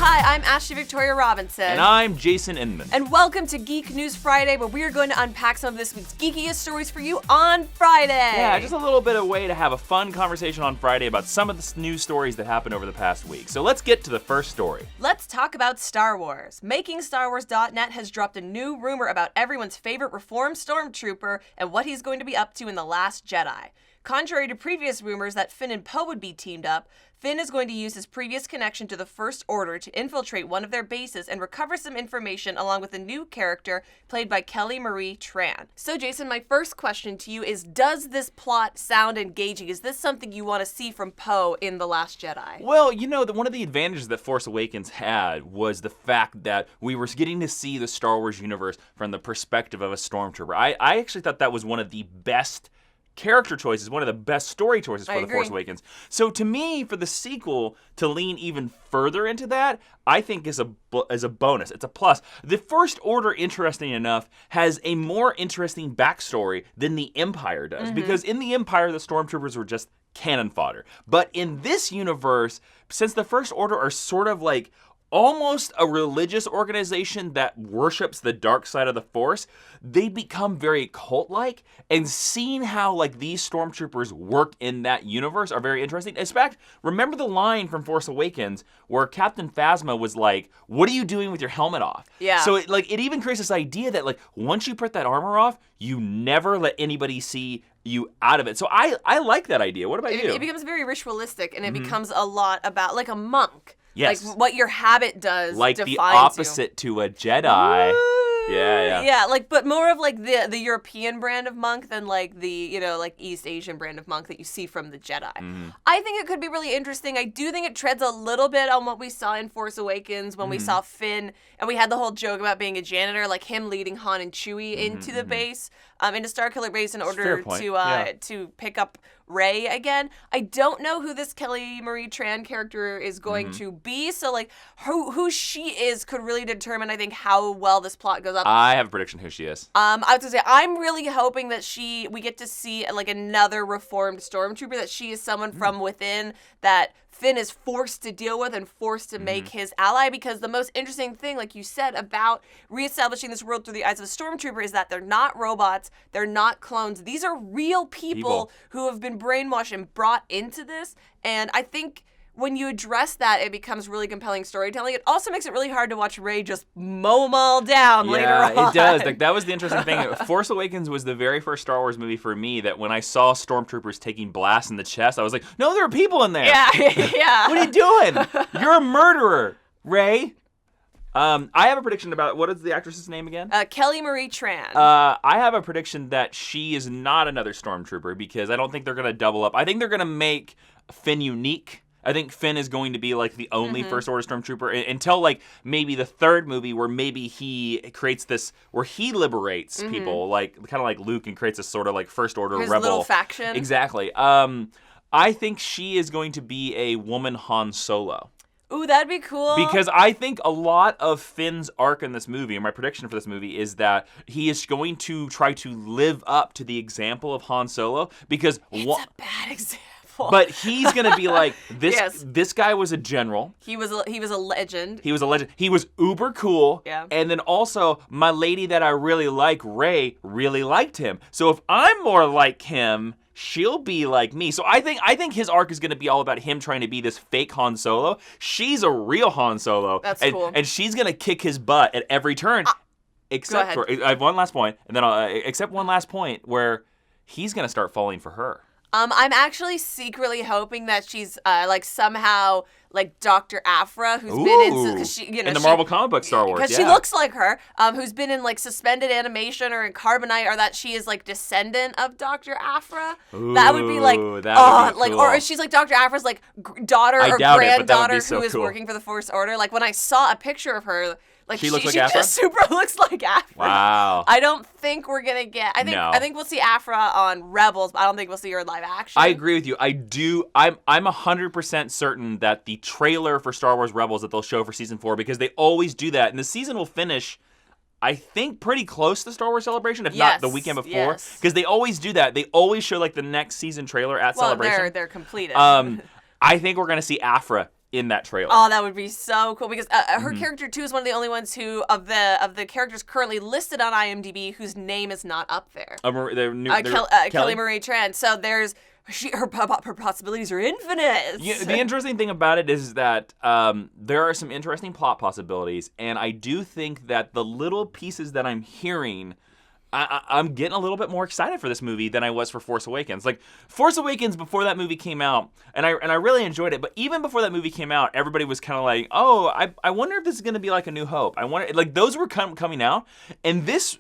Hi, I'm Ashley Victoria Robinson. And I'm Jason Inman. And welcome to Geek News Friday, where we are going to unpack some of this week's geekiest stories for you on Friday. Yeah, just a little bit of a way to have a fun conversation on Friday about some of the news stories that happened over the past week. So let's get to the first story. Let's talk about Star Wars. MakingStarWars.net has dropped a new rumor about everyone's favorite reformed stormtrooper and what he's going to be up to in The Last Jedi. Contrary to previous rumors that Finn and Poe would be teamed up, Finn is going to use his previous connection to the First Order to infiltrate one of their bases and recover some information along with a new character played by Kelly Marie Tran. So Jason, my first question to you is, does this plot sound engaging? Is this something you want to see from Poe in The Last Jedi? Well, you know, one of the advantages that Force Awakens had was the fact that we were getting to see the Star Wars universe from the perspective of a stormtrooper. I actually thought that was one of the best character choices, one of the best story choices for The Force Awakens. So to me, for the sequel to lean even further into that, I think is a bonus. It's a plus. The First Order, interesting enough, has a more interesting backstory than the Empire does. Because in the Empire, the stormtroopers were just cannon fodder. But in this universe, since the First Order are sort of like almost a religious organization that worships the dark side of the Force, they become very cult-like, and seeing how like these stormtroopers work in that universe are very interesting. In fact, remember the line from Force Awakens where Captain Phasma was like, "What are you doing with your helmet off?" Yeah. So it even creates this idea that like once you put that armor off, you never let anybody see you out of it. So I like that idea. What about you? It becomes very ritualistic, and it becomes a lot about like a monk. Yes. Like what your habit does like defines the opposite to a Jedi. Woo! Yeah. Yeah, like, but more of like the European brand of monk than like the, you know, like East Asian brand of monk that you see from the Jedi. I think it could be really interesting. I do think it treads a little bit on what we saw in Force Awakens when we saw Finn, and we had the whole joke about being a janitor, like him leading Han and Chewie into the base, into Starkiller Base in order to pick up Rey again. I don't know who this Kelly Marie Tran character is going to be, so like who she is could really determine, I think, how well this plot goes up. I have a prediction who she is. I was gonna say, I'm really hoping that we get to see like another reformed stormtrooper, that she is someone from within that Finn is forced to deal with and forced to make his ally, because the most interesting thing, like you said, about reestablishing this world through the eyes of a stormtrooper is that they're not robots, they're not clones. These are real people who have been brainwashed and brought into this, and I think when you address that, it becomes really compelling storytelling. It also makes it really hard to watch Rey just mow them all down later on. Yeah, it does. Like, that was the interesting thing. Force Awakens was the very first Star Wars movie for me that when I saw stormtroopers taking blasts in the chest, I was like, no, there are people in there. Yeah, yeah. What are you doing? You're a murderer, Rey. I have a prediction about, what is the actress's name again? Kelly Marie Tran. I have a prediction that she is not another stormtrooper, because I don't think they're going to double up. I think they're going to make Finn unique. I think Finn is going to be like the only First Order stormtrooper until like maybe the third movie, where maybe he creates this, where he liberates people, like kind of like Luke, and creates this sort of like First Order His rebel little faction. Exactly. I think she is going to be a woman Han Solo. Ooh, that'd be cool. Because I think a lot of Finn's arc in this movie, and my prediction for this movie, is that he is going to try to live up to the example of Han Solo. Because it's a bad example. But he's going to be like, this Yes. This guy was a general. He was a legend. He was a legend. He was uber cool. Yeah. And then also, my lady that I really like, Rey, really liked him. So if I'm more like him, she'll be like me. So I think his arc is going to be all about him trying to be this fake Han Solo. She's a real Han Solo. That's cool. And she's going to kick his butt at every turn. Except for, I have one last point, and then except one last point where he's going to start falling for her. I'm actually secretly hoping that she's like somehow like Dr. Aphra, who's been in the Marvel comic book Star Wars, because she looks like her, who's been in like suspended animation or in Carbonite, or that she is like descendant of Dr. Aphra. That would be like, like, cool. Or she's like Dr. Aphra's like daughter or granddaughter who is working for the First Order. Like when I saw a picture of her. Like she looks like she Aphra? just super looks like Aphra. Wow. I don't think we're gonna get. I think we'll see Aphra on Rebels, but I don't think we'll see her in live action. I agree with you. I'm 100% certain that the trailer for Star Wars Rebels that they'll show for season 4, because they always do that, and the season will finish, I think, pretty close to Star Wars Celebration, if not the weekend before, because they always do that. They always show like the next season trailer at Celebration. They're completed. I think we're gonna see Aphra in that trailer. Oh, that would be so cool because her character too is one of the only ones who of the characters currently listed on IMDb whose name is not up there. Kelly Marie Tran. So there's her possibilities are infinite. Yeah, the interesting thing about it is that there are some interesting plot possibilities, and I do think that the little pieces that I'm hearing, I'm getting a little bit more excited for this movie than I was for Force Awakens. Like, Force Awakens, before that movie came out, and I really enjoyed it, but even before that movie came out, everybody was kind of like, oh, I wonder if this is going to be like A New Hope. I wonder, like, those were coming out, and this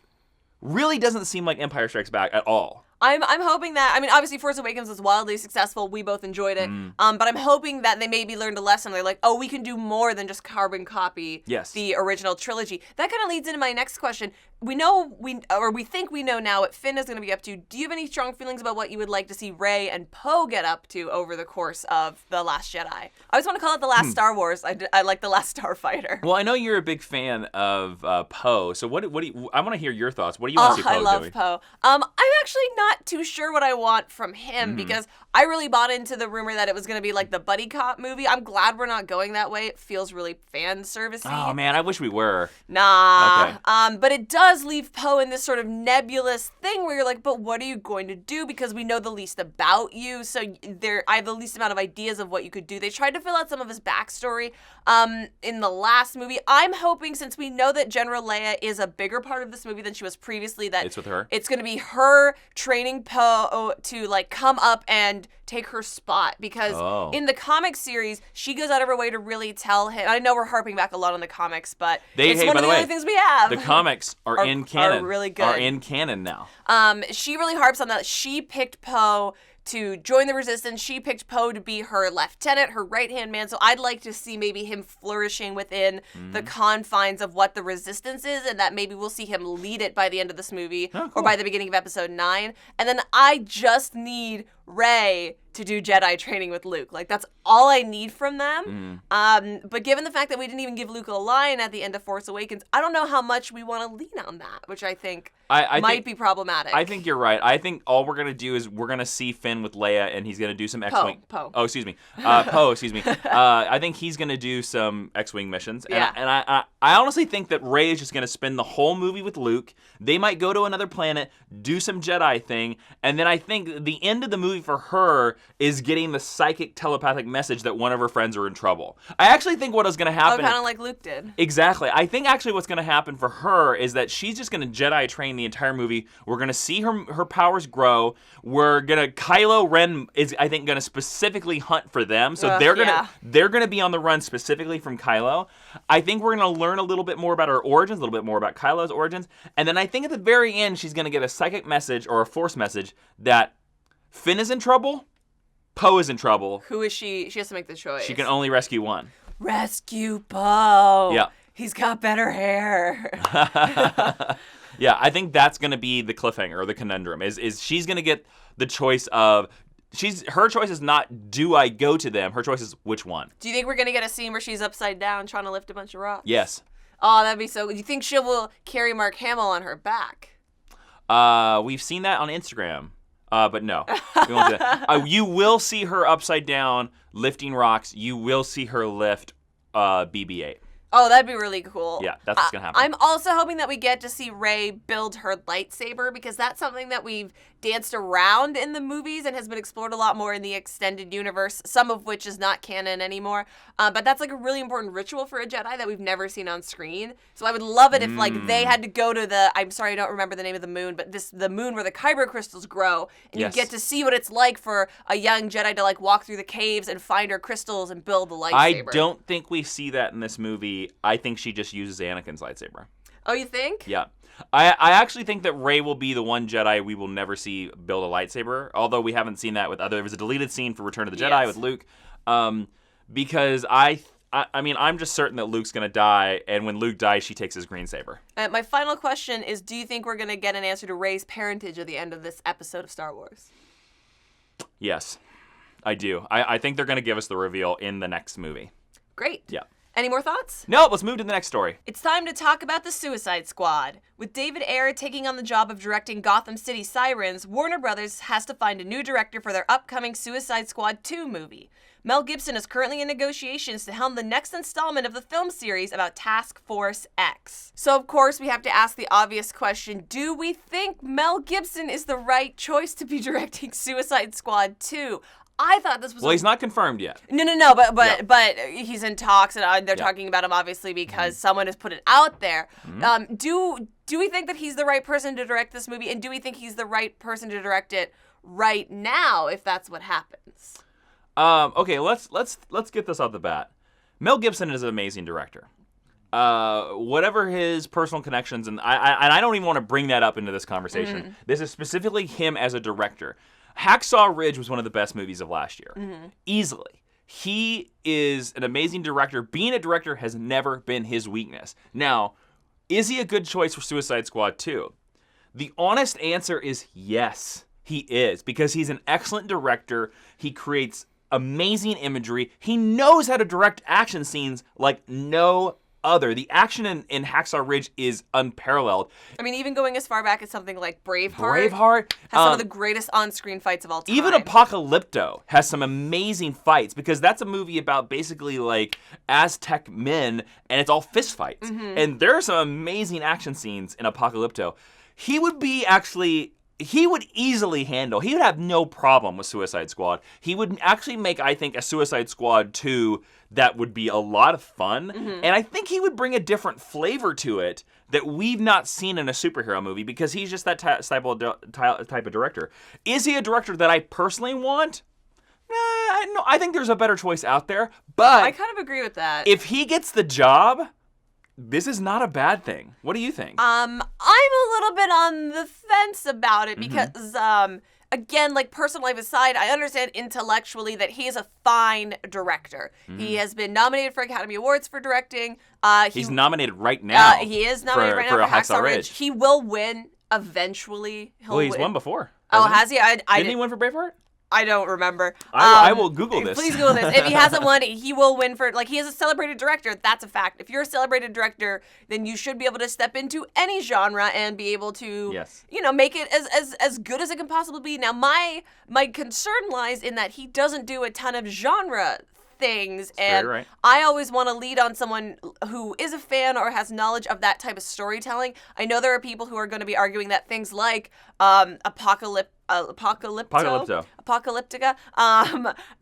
really doesn't seem like Empire Strikes Back at all. I'm hoping that, I mean, obviously Force Awakens was wildly successful. We both enjoyed it. But I'm hoping that they maybe learned a lesson. They're like, oh, we can do more than just carbon copy the original trilogy. That kind of leads into my next question. We think we know now what Finn is going to be up to. Do you have any strong feelings about what you would like to see Rey and Poe get up to over the course of The Last Jedi? I always want to call it The Last Star Wars. I like The Last Starfighter. Well, I know you're a big fan of Poe, so what do you, I want to hear your thoughts. What do you want to see Poe doing? I love Poe. I'm actually not too sure what I want from him because I really bought into the rumor that it was going to be like the buddy cop movie. I'm glad we're not going that way. It feels really fan servicey. Oh man, I wish we were. Nah. Okay. But it does leave Poe in this sort of nebulous thing where you're like, but what are you going to do? Because we know the least about you, so I have the least amount of ideas of what you could do. They tried to fill out some of his backstory in the last movie. I'm hoping, since we know that General Leia is a bigger part of this movie than she was previously, that it's with her. It's going to be her training Poe to like come up and take her spot, because in the comic series she goes out of her way to really tell him. I know we're harping back a lot on the comics, but it's one of the only things we have. The comics are in canon. Are really good. Are in canon now. She really harps on that. She picked Poe to join the Resistance. She picked Poe to be her lieutenant, her right-hand man. So I'd like to see maybe him flourishing within the confines of what the Resistance is, and that maybe we'll see him lead it by the end of this movie or by the beginning of Episode 9. And then I just need Rey to do Jedi training with Luke. Like, that's all I need from them. But given the fact that we didn't even give Luke a line at the end of Force Awakens, I don't know how much we want to lean on that, which I think might be problematic. I think you're right. I think all we're going to do is we're going to see Finn with Leia, and he's going to do some X-Wing. Poe. Oh, excuse me. Poe, excuse me. I think he's going to do some X-Wing missions. And, I honestly think that Rey is just going to spend the whole movie with Luke. They might go to another planet, do some Jedi thing, and then I think the end of the movie for her is getting the psychic telepathic message that one of her friends are in trouble. I actually think what is going to happen... kind of like Luke did. Exactly. I think actually what's going to happen for her is that she's just going to Jedi train the entire movie. We're going to see her powers grow. Kylo Ren is, I think, going to specifically hunt for them. So they're going to be on the run specifically from Kylo. I think we're going to learn a little bit more about her origins, a little bit more about Kylo's origins. And then I think at the very end, she's going to get a psychic message or a force message that Finn is in trouble, Poe is in trouble. Who is she? She has to make the choice. She can only rescue one. Rescue Poe. Yeah. He's got better hair. Yeah, I think that's going to be the cliffhanger or the conundrum. Is she's going to get the choice of... Her choice is not, do I go to them? Her choice is, which one? Do you think we're going to get a scene where she's upside down trying to lift a bunch of rocks? Yes. Oh, that'd be so... Do you think she will carry Mark Hamill on her back? We've seen that on Instagram. But no, we won't do that. You will see her upside down lifting rocks. You will see her lift BB-8. Oh, that'd be really cool. Yeah, that's what's going to happen. I'm also hoping that we get to see Rey build her lightsaber, because that's something that we've danced around in the movies and has been explored a lot more in the extended universe, some of which is not canon anymore. But that's like a really important ritual for a Jedi that we've never seen on screen. So I would love it if like they had to go to the, I'm sorry, I don't remember the name of the moon, but the moon where the Kyber crystals grow, and you get to see what it's like for a young Jedi to like walk through the caves and find her crystals and build the lightsaber. I don't think we see that in this movie. I think she just uses Anakin's lightsaber. Oh, you think? Yeah. I actually think that Rey will be the one Jedi we will never see build a lightsaber, although we haven't seen that with other... There was a deleted scene for Return of the Jedi with Luke, because I mean, I'm just certain that Luke's going to die, and when Luke dies, she takes his green saber. My final question is, do you think we're going to get an answer to Rey's parentage at the end of this episode of Star Wars? Yes, I do. I think they're going to give us the reveal in the next movie. Great. Yeah. Any more thoughts? No, let's move to the next story. It's time to talk about the Suicide Squad. With David Ayer taking on the job of directing Gotham City Sirens, Warner Brothers has to find a new director for their upcoming Suicide Squad 2 movie. Mel Gibson is currently in negotiations to helm the next installment of the film series about Task Force X. So, of course, we have to ask the obvious question, do we think Mel Gibson is the right choice to be directing Suicide Squad 2? I thought this was... Well, he's not confirmed yet. No, but he's in talks, and they're talking about him, obviously, because someone has put it out there. Do we think that he's the right person to direct this movie, and do we think he's the right person to direct it right now, if that's what happens? Okay, let's get this out the bat. Mel Gibson is an amazing director. Whatever his personal connections, and I don't even want to bring that up into this conversation. This is specifically him as a director. Hacksaw Ridge was one of the best movies of last year. Easily. He is an amazing director. Being a director has never been his weakness. Now, is he a good choice for Suicide Squad 2? The honest answer is yes, he is, because he's an excellent director. He creates amazing imagery. He knows how to direct action scenes like no other. The action in Hacksaw Ridge is unparalleled. I mean, even going as far back as something like Braveheart. Braveheart has some of the greatest on-screen fights of all time. Even Apocalypto has some amazing fights, because that's a movie about basically like Aztec men, and it's all fist fights. And there are some amazing action scenes in Apocalypto. He would easily handle, he would have no problem with Suicide Squad. He would actually make, I think, a Suicide Squad 2 that would be a lot of fun. And I think he would bring a different flavor to it that we've not seen in a superhero movie, because he's just that type of director. Is he a director that I personally want? No, I think there's a better choice out there. But I kind of agree with that. If he gets the job, this is not a bad thing. What do you think? I'm a little bit on the fence about it because, again, like personal life aside, I understand intellectually that he is a fine director. He has been nominated for Academy Awards for directing. He's nominated right now. He is nominated right now for Hacksaw Ridge. He will win eventually. He's won before. Has he? Didn't he win for Braveheart? I don't remember. I will Google this. Please Google this. If he hasn't won, he will win for, like, he is a celebrated director. That's a fact. If you're a celebrated director, then you should be able to step into any genre and be able to, make it as good as it can possibly be. Now, my concern lies in that he doesn't do a ton of genre things, and right. I always want to lead on someone who is a fan or has knowledge of that type of storytelling. I know there are people who are going to be arguing that things like Apocalyptica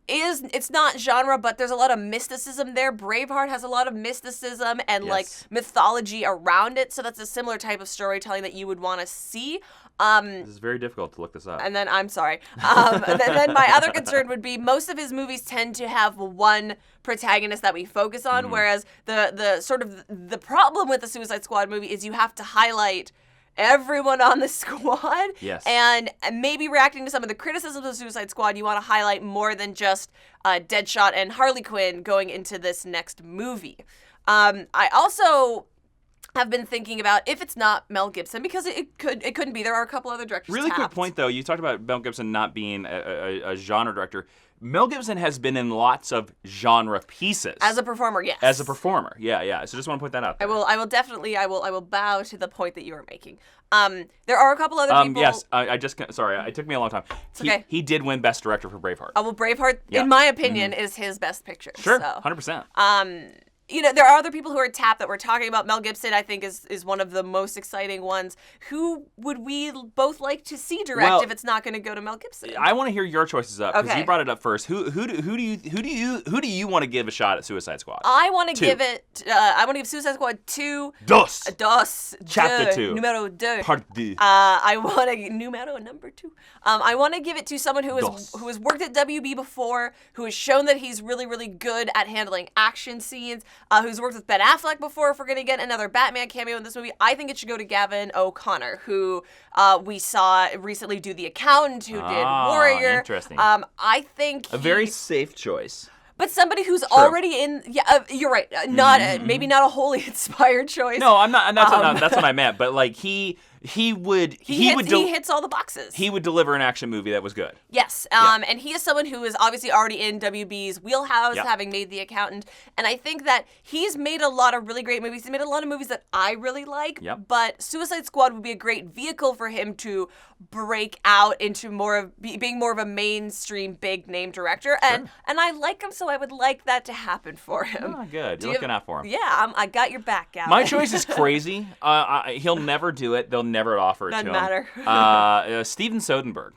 it's not genre, but there's a lot of mysticism there. Braveheart has a lot of mysticism and like mythology around it, so that's a similar type of storytelling that you would want to see. This is very difficult to look this up. And then, I'm sorry. Then my other concern would be most of his movies tend to have one protagonist that we focus on, whereas the sort of the problem with the Suicide Squad movie is you have to highlight everyone on the squad. Yes. And maybe reacting to some of the criticisms of Suicide Squad, you want to highlight more than just Deadshot and Harley Quinn going into this next movie. I also have been thinking about if it's not Mel Gibson, because it couldn't be. There are a couple other directors Really tapped. quick point, though. You talked about Mel Gibson not being a genre director. Mel Gibson has been in lots of genre pieces. As a performer, yes. As a performer, yeah. So just want to point that out there. I will definitely bow to the point that you were making. There are a couple other people. Yes, sorry, it took me a long time. It's okay. He did win Best Director for Braveheart. Well, Braveheart, in my opinion, is his best picture. Sure, so. 100%. There are other people who are tapped that we're talking about. Mel Gibson, I think, is one of the most exciting ones. Who would we both like to see direct if it's not going to go to Mel Gibson? I want to hear your choices up because Okay. you brought it up first. Who do you want to give a shot at Suicide Squad? I want to give it. I want to give Suicide Squad 2. Dos. Chapter 2. Numero 2. Part 2. I want to numero number 2. I want to give it to someone who has worked at WB before, who has shown that he's really, really good at handling action scenes. Who's worked with Ben Affleck before, if we're going to get another Batman cameo in this movie. I think it should go to Gavin O'Connor, who we saw recently do The Accountant, who did Warrior. Interesting. I think a very safe choice. But somebody who's already in, you're right. Maybe not a wholly inspired choice. No, I'm not. And that's what I meant. But like he would He hits all the boxes. He would deliver an action movie that was good. Yes, and he is someone who is obviously already in WB's wheelhouse, Yep. having made The Accountant, and I think that he's made a lot of really great movies. He's made a lot of movies that I really like, Yep. but Suicide Squad would be a great vehicle for him to break out into being more of a mainstream big name director, and I like him, so I would like that to happen for him. Oh, good. You're looking out for him. Yeah, I got your back, Gavin. My choice is crazy. He'll never do it. They'll never offer it Doesn't to matter. him. Steven Soderbergh.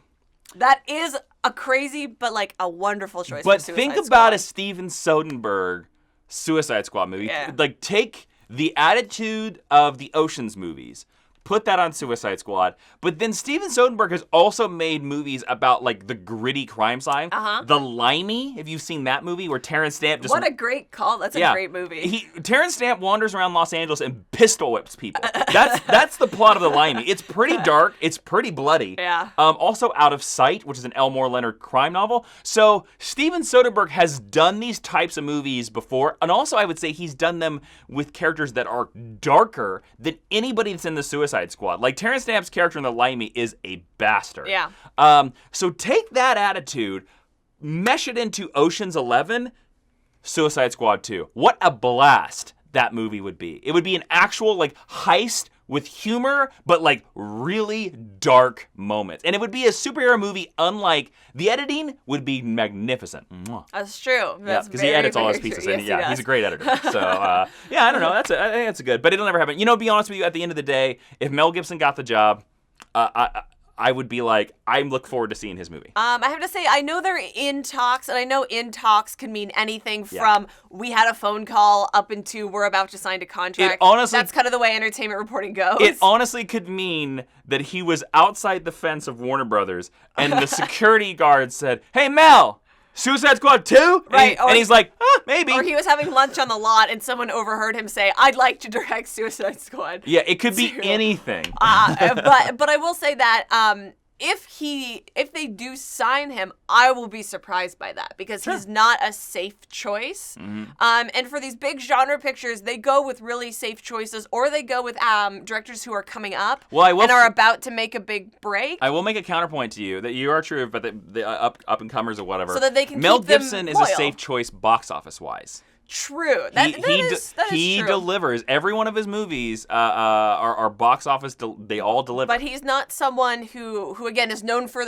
That is a crazy, but like a wonderful choice. But for Suicide think Squad. about a Steven Soderbergh Suicide Squad movie. Yeah. Like, take the attitude of the Ocean's movies, put that on Suicide Squad. But then Steven Soderbergh has also made movies about like the gritty crime side. The Limey, if you've seen that movie, where Terrence Stamp just What a great call. That's a great movie. Terrence Stamp wanders around Los Angeles and pistol whips people. That's the plot of The Limey. It's pretty dark. It's pretty bloody. Yeah. Also, Out of Sight, which is an Elmore Leonard crime novel. So Steven Soderbergh has done these types of movies before, and also I would say he's done them with characters that are darker than anybody that's in the Suicide Squad. Like Terrence Stamp's character in The Limey is a bastard. Yeah. So take that attitude, mesh it into Ocean's 11, Suicide Squad 2. What a blast that movie would be. It would be an actual like heist with humor, but like really dark moments. And it would be a superhero movie unlike the editing would be magnificent. Mwah. That's true. Yeah, because he edits all his pieces. True. And Yes, he he's does. a great editor. So, yeah, I don't know. I think that's good. But it'll never happen. You know, to be honest with you, at the end of the day, if Mel Gibson got the job, I would be like, I look forward to seeing his movie. I have to say, I know they're in talks, and I know in talks can mean anything from we had a phone call up into we're about to sign a contract. It honestly- That's kind of the way entertainment reporting goes. It honestly could mean that he was outside the fence of Warner Brothers, and the security guard said, "Hey, Mel, Suicide Squad 2?" Right, And he's like, maybe. Or he was having lunch on the lot, and someone overheard him say, "I'd like to direct Suicide Squad." Yeah, it could be anything. But I will say that if they do sign him, I will be surprised by that because he's not a safe choice. And for these big genre pictures, they go with really safe choices, or they go with directors who are coming up and are about to make a big break. I will make a counterpoint to you that you are true, but the up and comers or whatever. So that they can Mel keep them Gibson is loyal. a safe choice box office wise. True. That is he true. delivers. Every one of his movies are box office. They all deliver. But he's not someone who again is known for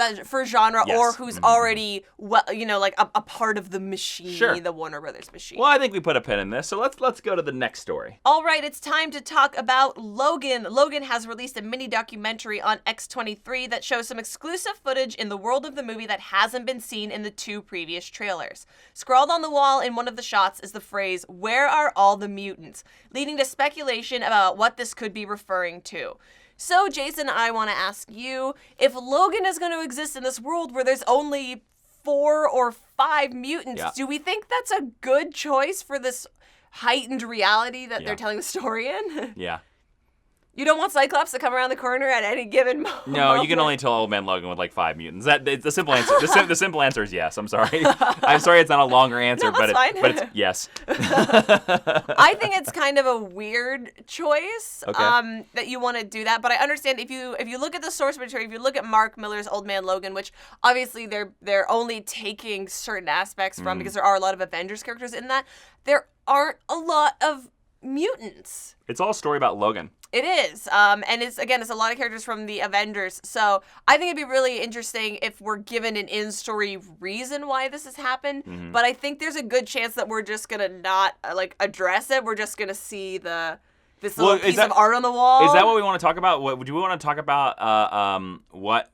genre Yes. or who's already like a part of the machine, Sure. the Warner Brothers machine. Well, I think we put a pin in this, so let's go to the next story. All right, it's time to talk about Logan. Logan has released a mini documentary on X23 that shows some exclusive footage in the world of the movie that hasn't been seen in the 2 previous trailers. Scrawled on the wall in one of the shots is the phrase, "Where are all the mutants?" leading to speculation about what this could be referring to. So, Jason, I want to ask you, if Logan is going to exist in this world where there's only 4 or 5 mutants, do we think that's a good choice for this heightened reality that they're telling the story in? Yeah. You don't want Cyclops to come around the corner at any given moment. No, you can only tell Old Man Logan with like 5 mutants. It's the simple answer. The simple answer is yes. I'm sorry. I'm sorry it's not a longer answer, No, but that's fine. it's yes. I think it's kind of a weird choice Okay. that you want to do that, but I understand if you look at the source material, if you look at Mark Miller's Old Man Logan, which obviously they're only taking certain aspects from because there are a lot of Avengers characters in that, there aren't a lot of mutants. It's all a story about Logan. It is. And it's a lot of characters from the Avengers. So I think it'd be really interesting if we're given an in-story reason why this has happened. Mm-hmm. But I think there's a good chance that we're just going to not address it. We're just going to see this little piece of art on the wall. Is that what we want to talk about? Do we want to talk about what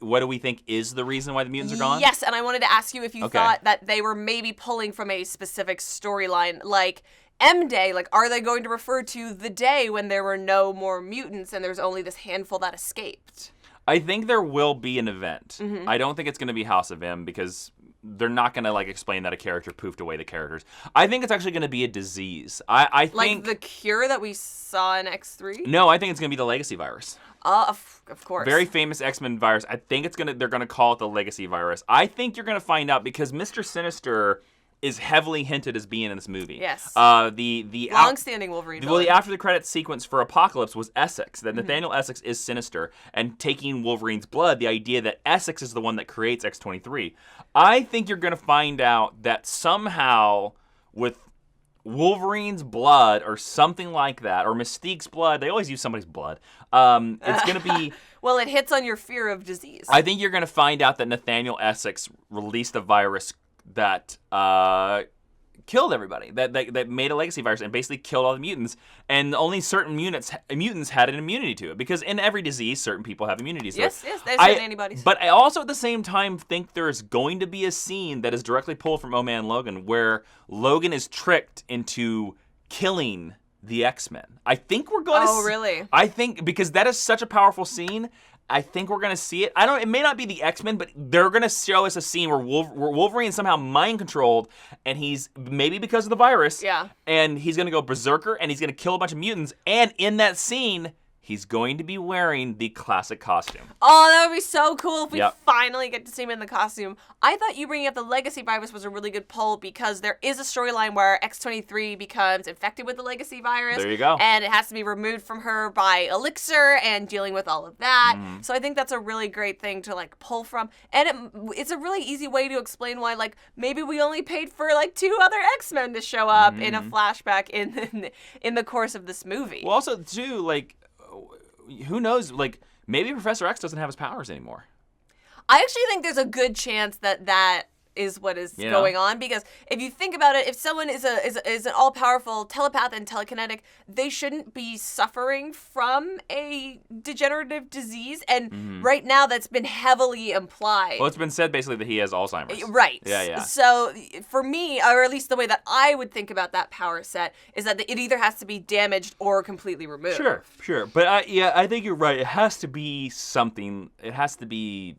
do we think is the reason why the mutants are gone? Yes, and I wanted to ask you if you thought that they were maybe pulling from a specific storyline, like M-Day, like are they going to refer to the day when there were no more mutants and there's only this handful that escaped? I think there will be an event. Mm-hmm. I don't think it's going to be House of M because they're not going to explain that a character poofed away the characters. I think it's actually going to be a disease. I think Like the cure that we saw in X3? No, I think it's going to be the legacy virus. Of course. Very famous X-Men virus. I think they're going to call it the legacy virus. I think you're going to find out because Mr. Sinister is heavily hinted as being in this movie. Yes. The long-standing Wolverine Well, the villain. after the credits sequence for Apocalypse was Essex. That Mm-hmm. Nathaniel Essex is Sinister and taking Wolverine's blood. The idea that Essex is the one that creates X-23. I think you're going to find out that somehow with Wolverine's blood or something like that, or Mystique's blood. They always use somebody's blood. It's going to be... Well, it hits on your fear of disease. I think you're going to find out that Nathaniel Essex released a virus that killed everybody, that made a legacy virus and basically killed all the mutants, and only certain mutants had an immunity to it, because in every disease, certain people have immunities to it. Yes, there's certain antibodies. But I also at the same time think there's going to be a scene that is directly pulled from Oh Man Logan, where Logan is tricked into killing the X-Men. I think we're going to... Oh, really? I think, because that is such a powerful scene, I think we're going to see it. It may not be the X-Men, but they're going to show us a scene where Wolverine is somehow mind-controlled, and he's, maybe because of the virus, and he's going to go berserker, and he's going to kill a bunch of mutants, and in that scene, he's going to be wearing the classic costume. Oh, that would be so cool if we Yep. finally get to see him in the costume. I thought you bringing up the legacy virus was a really good pull, because there is a storyline where X-23 becomes infected with the legacy virus. There you go. And it has to be removed from her by elixir and dealing with all of that. Mm-hmm. So I think that's a really great thing to like pull from. And it's a really easy way to explain why like maybe we only paid for like 2 other X-Men to show up in a flashback in the course of this movie. Well, also, too, like, who knows, like, maybe Professor X doesn't have his powers anymore. I actually think there's a good chance that is what is going on, because if you think about it, if someone is an all-powerful telepath and telekinetic, they shouldn't be suffering from a degenerative disease, and right now that's been heavily implied. Well, it's been said basically that he has Alzheimer's. Right. Yeah. So for me, or at least the way that I would think about that power set, is that it either has to be damaged or completely removed. Sure. But I think you're right. It has to be something. It has to be...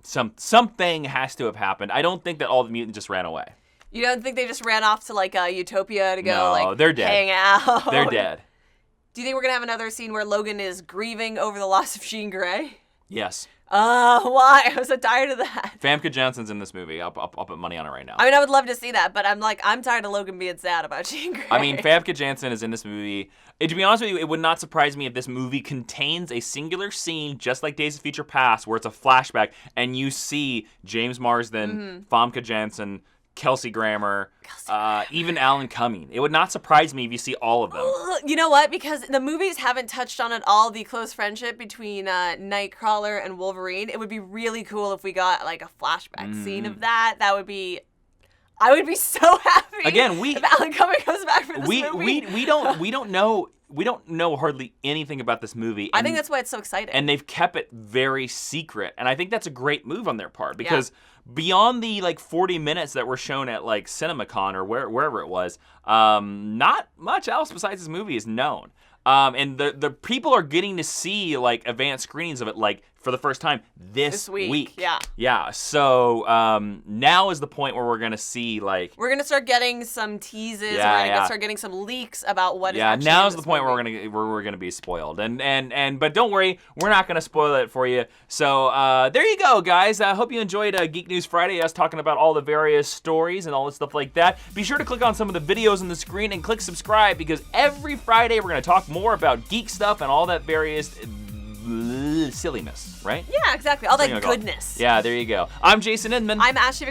Something has to have happened. I don't think that all the mutants just ran away. You don't think they just ran off to like Utopia to go they're dead. hang out? They're dead. Do you think we're gonna have another scene where Logan is grieving over the loss of Jean Grey? Yes. Why? I'm so tired of that. Famke Janssen's in this movie. I'll put money on it right now. I mean, I would love to see that, but I'm tired of Logan being sad about Jean Grey. I mean, Famke Janssen is in this movie. To be honest with you, it would not surprise me if this movie contains a singular scene, just like Days of Future Past, where it's a flashback, and you see James Marsden, Famke Janssen, Kelsey Grammer, even Alan Cumming. It would not surprise me if you see all of them. You know what? Because the movies haven't touched on at all the close friendship between Nightcrawler and Wolverine. It would be really cool if we got like a flashback scene of that. That would be... I would be so happy. Again, if Alan Cumming comes back for this movie. We don't know hardly anything about this movie. I think that's why it's so exciting. And they've kept it very secret. And I think that's a great move on their part, because beyond the like 40 minutes that were shown at like CinemaCon or wherever it was, not much else besides this movie is known. And the people are getting to see like advanced screenings of it like for the first time this week. Yeah. So now is the point where we're gonna see like we're gonna start getting some teases. We're gonna start getting some leaks about what is actually now in is the this point movie. where we're gonna be spoiled. And but don't worry, we're not gonna spoil it for you. So there you go, guys. I hope you enjoyed Geek News Friday, us talking about all the various stories and all the stuff like that. Be sure to click on some of the videos on the screen and click subscribe, because every Friday we're gonna talk more about geek stuff and all that various silliness, right? Yeah, exactly. All that goodness. Yeah, there you go. I'm Jason Inman. I'm Ashley